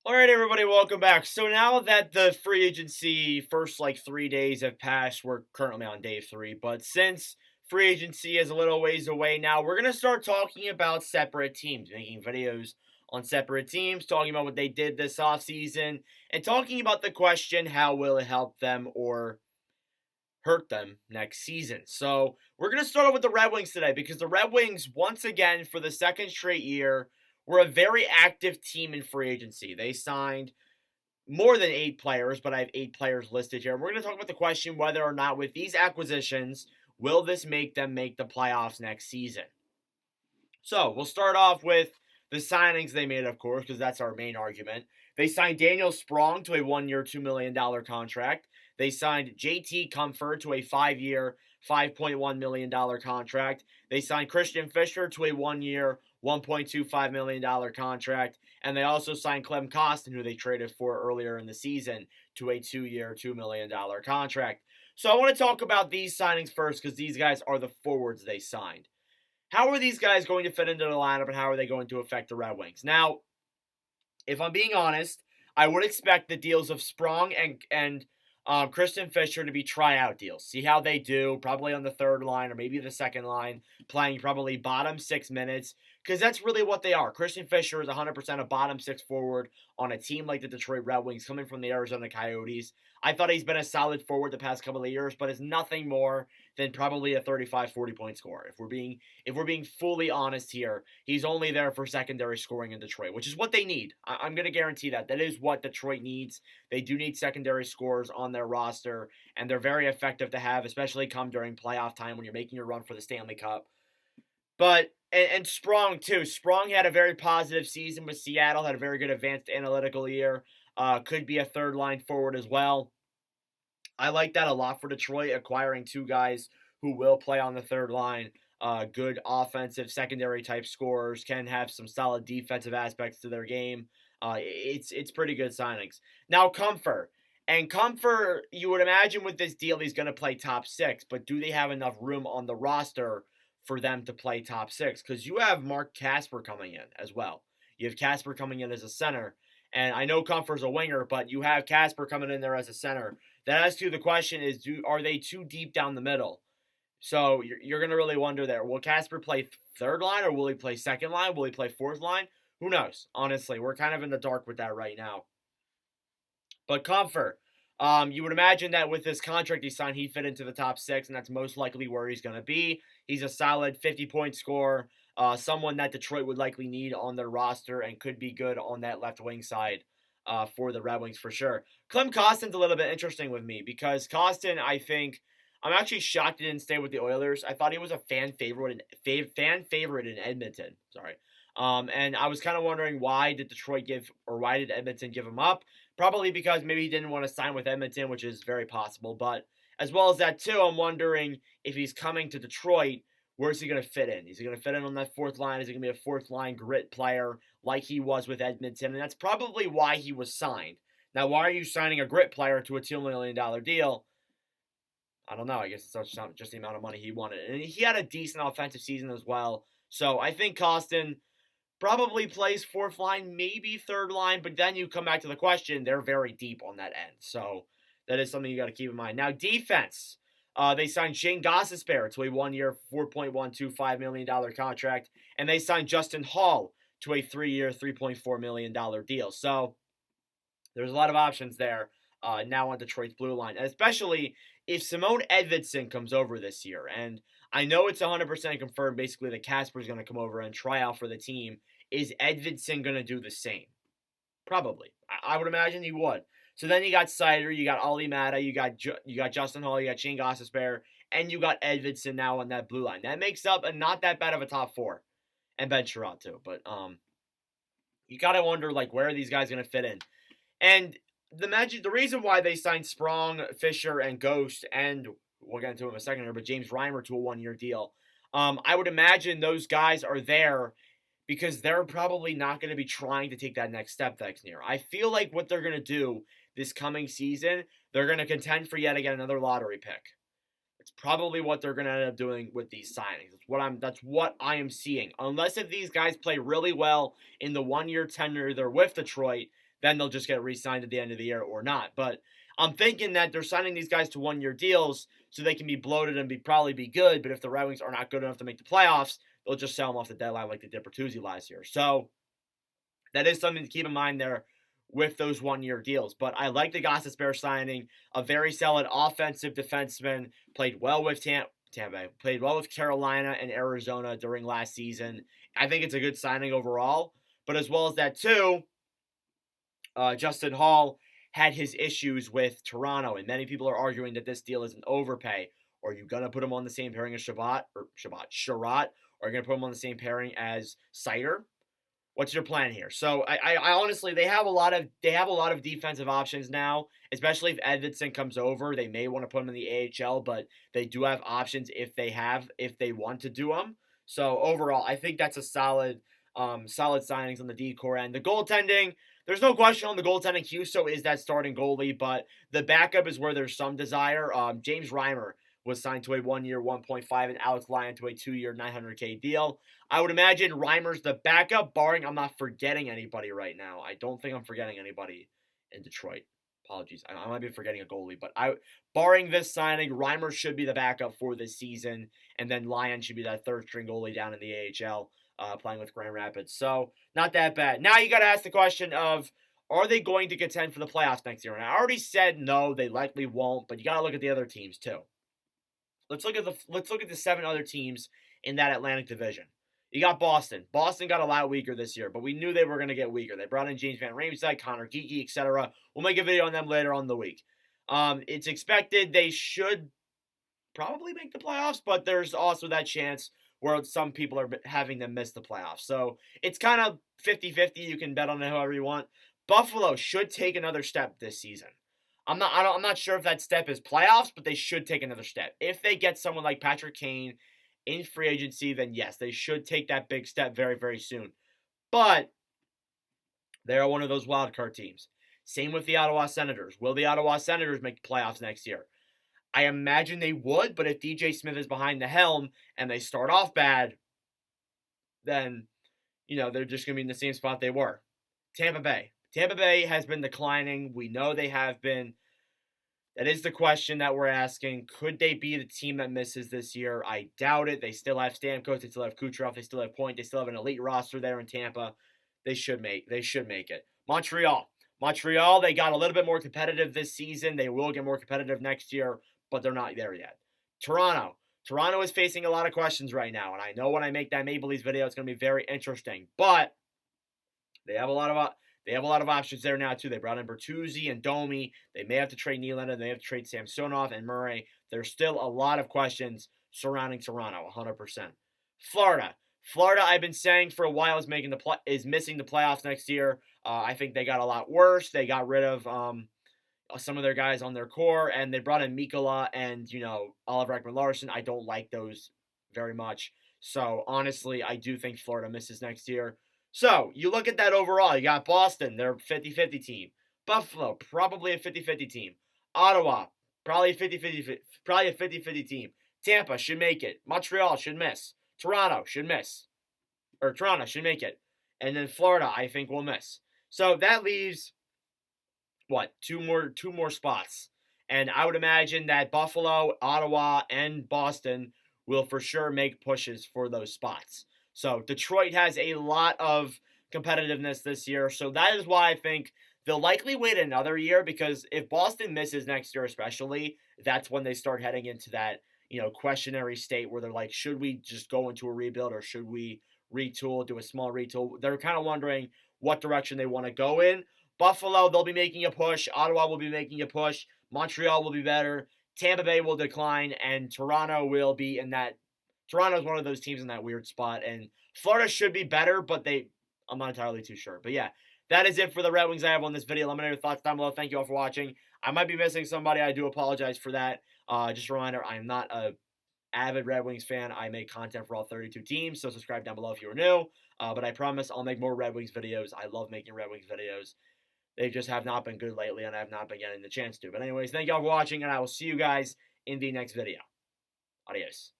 All right, everybody, welcome back. So now that the free agency first 3 days have passed, we're currently on day three. But since free agency is a little ways away now, we're gonna start talking about separate teams, making videos on separate teams, talking about what they did this offseason, and talking about the question, how will it help them or hurt them next season? So we're gonna start off with the Red Wings today because the Red Wings, once again, for the second straight year, were a very active team in free agency. They signed more than 8 players, but I have 8 players listed here. We're going to talk about the question whether or not with these acquisitions, will this make them make the playoffs next season? So we'll start off with the signings they made, of course, because that's our main argument. They signed Daniel Sprong to a 1-year, $2 million contract. They signed JT Comfort to a 5-year, $5.1 million contract. They signed Christian Fischer to a 1-year, $1.25 million contract. And they also signed Clem Costin, who they traded for earlier in the season, to a 2-year, $2 million contract. So I want to talk about these signings first because these guys are the forwards they signed. How are these guys going to fit into the lineup and how are they going to affect the Red Wings? Now, if I'm being honest, I would expect the deals of Sprong and Kristen Fisher to be tryout deals. See how they do, probably on the third line or maybe the second line, playing probably bottom 6 minutes, because that's really what they are. Kristen Fisher is 100% a bottom six forward on a team like the Detroit Red Wings coming from the Arizona Coyotes. I thought he's been a solid forward the past couple of years, but is nothing more than probably a 35, 40-point scorer. If we're being fully honest here, he's only there for secondary scoring in Detroit, which is what they need. I'm going to guarantee that. That is what Detroit needs. They do need secondary scorers on their roster, and they're very effective to have, especially come during playoff time when you're making your run for the Stanley Cup. But and Sprong too. Sprong had a very positive season with Seattle. Had a very good advanced analytical year. Could be a third line forward as well. I like that a lot for Detroit, acquiring 2 guys who will play on the third line. Good offensive secondary type scorers, can have some solid defensive aspects to their game. It's pretty good signings. Now Comfort. And Comfort, you would imagine with this deal he's going to play top six, but do they have enough room on the roster for them to play top six? Because you have Mark Casper coming in as well. You have Casper coming in as a center. And I know Comfort's a winger, but you have Casper coming in there as a center. That asks you the question is, are they too deep down the middle? So you're going to really wonder there. Will Casper play third line or will he play second line? Will he play fourth line? Who knows? Honestly, we're kind of in the dark with that right now. But Comfort, you would imagine that with this contract he signed, he'd fit into the top six, and that's most likely where he's going to be. He's a solid 50-point scorer, someone that Detroit would likely need on their roster and could be good on that left wing side for the Red Wings for sure. Clem Costin's a little bit interesting with me because Costin, I think, I'm actually shocked he didn't stay with the Oilers. I thought he was a fan favorite in Edmonton. Sorry. And I was kind of wondering why did Edmonton give him up? Probably because maybe he didn't want to sign with Edmonton, which is very possible. But as well as that too, I'm wondering if he's coming to Detroit, where's he going to fit in? Is he going to fit in on that fourth line? Is he going to be a fourth line grit player like he was with Edmonton? And that's probably why he was signed. Now, why are you signing a grit player to a $2 million deal? I don't know. I guess it's just the amount of money he wanted. And he had a decent offensive season as well. So I think Costin probably plays fourth line, maybe third line, but then you come back to the question, they're very deep on that end. So that is something you got to keep in mind. Now, defense. They signed Shane Gostisbehere to a 1-year, $4.125 million contract, and they signed Justin Hall to a 3-year, $3.4 million deal. So there's a lot of options there now on Detroit's blue line, and especially if Simone Edvinsson comes over this year. And I know it's 100% confirmed basically that Casper's going to come over and try out for the team. Is Edvinsson going to do the same? Probably. I would imagine he would. So then you got Seider, you got Olli Mata, you got Justin Hall, you got Shane Gostisbehere, and you got Edvinsson now on that blue line. That makes up a not that bad of a top four. And Ben Sherratt too. But you got to wonder, where are these guys going to fit in? And the reason why they signed Sprong, Fisher, and Ghost, and we'll get into him in a second here, but James Reimer to a 1-year deal. I would imagine those guys are there because they're probably not going to be trying to take that next step next year. I feel like what they're going to do this coming season, they're going to contend for yet again another lottery pick. It's probably what they're going to end up doing with these signings. That's what I am seeing. Unless if these guys play really well in the 1-year tenure they're with Detroit, then they'll just get re-signed at the end of the year or not. But I'm thinking that they're signing these guys to one-year deals so they can be bloated and probably be good. But if the Red Wings are not good enough to make the playoffs, they'll just sell them off the deadline like they did Bertuzzi last year. So that is something to keep in mind there with those one-year deals. But I like the Gostisbehere signing, a very solid offensive defenseman, played well with Tampa Bay, played well with Carolina and Arizona during last season. I think it's a good signing overall. But as well as that too, Justin Hall had his issues with Toronto, and many people are arguing that this deal is an overpay. Are you gonna put him on the same pairing as Sherratt, or are you gonna put him on the same pairing as Seider? What's your plan here? So I honestly, they have a lot of defensive options now, especially if Edvinsson comes over. They may want to put him in the AHL, but they do have options if they want to do them. So overall, I think that's a solid signings on the decor end. The goaltending, there's no question on the goaltending. Husso is that starting goalie, but the backup is where there's some desire. James Reimer was signed to a 1-year, 1.5, and Alex Lyon to a 2-year, $900K deal. I would imagine Reimer's the backup, barring I'm not forgetting anybody right now. I don't think I'm forgetting anybody in Detroit. Apologies. I might be forgetting a goalie, but barring this signing, Reimer should be the backup for this season, and then Lyon should be that third-string goalie down in the AHL, playing with Grand Rapids. So, not that bad. Now you got to ask the question of, are they going to contend for the playoffs next year? And I already said no, they likely won't, but you got to look at the other teams too. Let's look at the 7 other teams in that Atlantic Division. You got Boston. Boston got a lot weaker this year, but we knew they were going to get weaker. They brought in James Van Riemsdyk, Connor Geekie, etc. We'll make a video on them later on in the week. It's expected they should probably make the playoffs, but there's also that chance where some people are having them miss the playoffs. So it's kind of 50-50. You can bet on it however you want. Buffalo should take another step this season. I'm not sure if that step is playoffs, but they should take another step. If they get someone like Patrick Kane in free agency, then yes, they should take that big step very, very soon. But they are one of those wild card teams. Same with the Ottawa Senators. Will the Ottawa Senators make the playoffs next year? I imagine they would, but if DJ Smith is behind the helm and they start off bad, then, they're just going to be in the same spot they were. Tampa Bay. Tampa Bay has been declining. We know they have been. That is the question that we're asking. Could they be the team that misses this year? I doubt it. They still have Stamkos. They still have Kucherov. They still have Point. They still have an elite roster there in Tampa. They should make it. Montreal, they got a little bit more competitive this season. They will get more competitive next year, but they're not there yet. Toronto is facing a lot of questions right now, and I know when I make that Maple Leafs video, it's going to be very interesting. But they have a lot of options there now, too. They brought in Bertuzzi and Domi. They may have to trade Nylander. They have to trade Samsonov and Murray. There's still a lot of questions surrounding Toronto, 100%. Florida, I've been saying for a while, is missing the playoffs next year. I think they got a lot worse. They got rid of some of their guys on their core, and they brought in Mikkola and, Oliver Ekman-Larsson. I don't like those very much. So, honestly, I do think Florida misses next year. So, you look at that overall. You got Boston, they're a 50-50 team. Buffalo, probably a 50-50 team. Ottawa, probably a 50-50 team. Tampa should make it. Montreal should miss. Toronto should miss. Or Toronto should make it. And then Florida, I think, will miss. So, that leaves, two more spots. And I would imagine that Buffalo, Ottawa, and Boston will for sure make pushes for those spots. So Detroit has a lot of competitiveness this year. So that is why I think they'll likely wait another year, because if Boston misses next year especially, that's when they start heading into that, questionary state where they're like, should we just go into a rebuild or should we retool, do a small retool? They're kind of wondering what direction they want to go in. Buffalo, they'll be making a push. Ottawa will be making a push. Montreal will be better. Tampa Bay will decline, and Toronto will be in that. Toronto's one of those teams in that weird spot, and Florida should be better, but I'm not entirely too sure. But yeah, that is it for the Red Wings I have on this video. Let me know your thoughts down below. Thank you all for watching. I might be missing somebody. I do apologize for that. Just a reminder, I am not a avid Red Wings fan. I make content for all 32 teams, so subscribe down below if you are new. But I promise I'll make more Red Wings videos. I love making Red Wings videos. They just have not been good lately, and I have not been getting the chance to. But anyways, thank you all for watching, and I will see you guys in the next video. Adios.